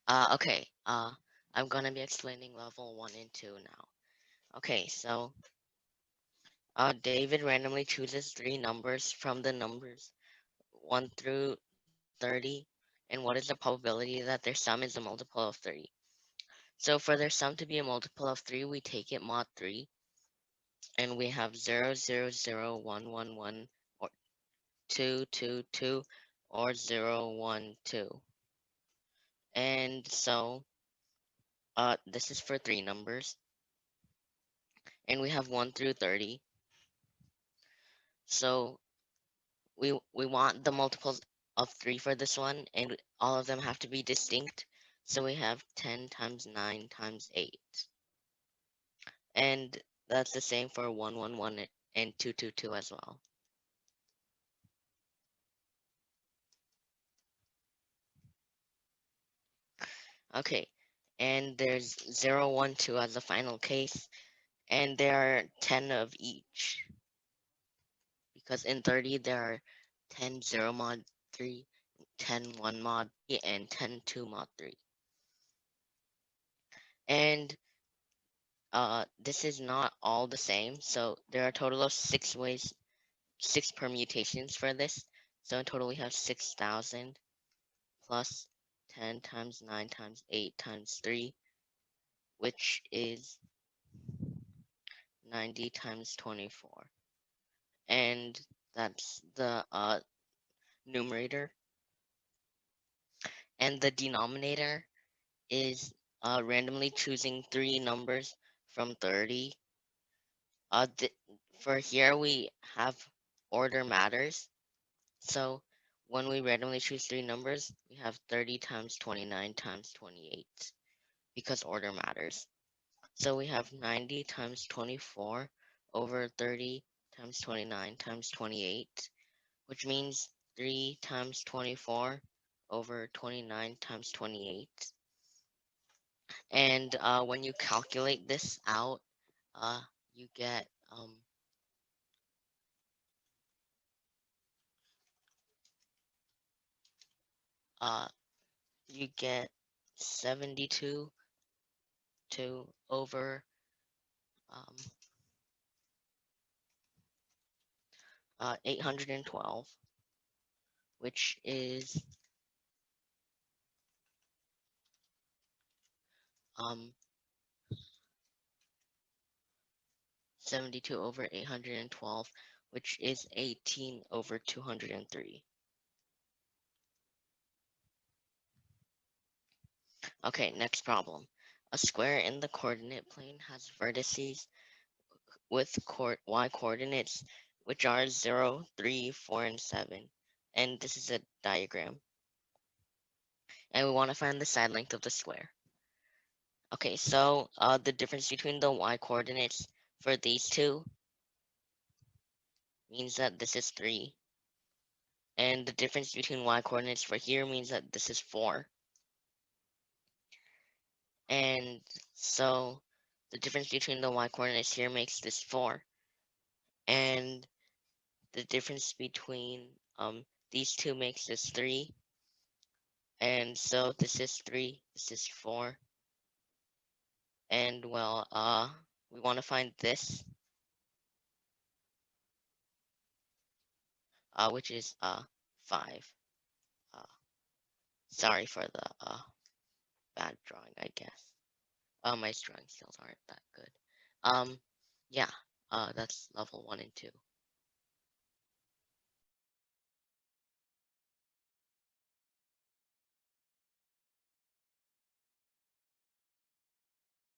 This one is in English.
Okay. I'm gonna be explaining level 1 and 2 now. Okay, so David randomly chooses 3 numbers from the numbers 1 through 30, and what is the probability that their sum is a multiple of 3? So for their sum to be a multiple of 3, we take it mod 3, and we have 0, 0, 0, 1, 1, 1, or 2, 2, 2, or 0, 1, 2. And so this is for 3 numbers, and we have 1 through 30. So we want the multiples of 3 for this one, and all of them have to be distinct. So we have 10 times 9 times 8. And that's the same for 1, 1, 1, and 2, 2, 2 as well. Okay, and there's 0, 1, 2 as the final case, and there are 10 of each. Because in 30, there are 10, 0 mod 3, 10, 1 mod 3, and 10, 2 mod 3. And this is not all the same. So there are a total of 6 permutations for this. So in total, we have 6,000 plus 10 times 9 times 8 times 3, which is 90 times 24. And that's the numerator. And the denominator is randomly choosing 3 numbers from 30. For here, we have order matters. So when we randomly choose 3 numbers, we have 30 times 29 times 28 because order matters. So we have 90 times 24 over 30 times 29 times 28, which means 3 times 24 over 29 times 28. And when you calculate this out, uh, you get uh, you get 72 to over um, 812, which is um, 72 over 812, which is 18 over 203. Okay, next problem. A square in the coordinate plane has vertices with y coordinates, which are 0, 3, 4, and 7. And this is a diagram. And we want to find the side length of the square. Okay, so the difference between the y coordinates for these two means that this is 3. And the difference between y coordinates for here means that this is 4. And so the difference between the y coordinates here makes this 4. And the difference between these two makes this 3. And so this is 3, this is 4. And well, we want to find this, which is 5. Uh, sorry for the bad drawing, I guess. My drawing skills aren't that good. Yeah, that's level 1 and 2.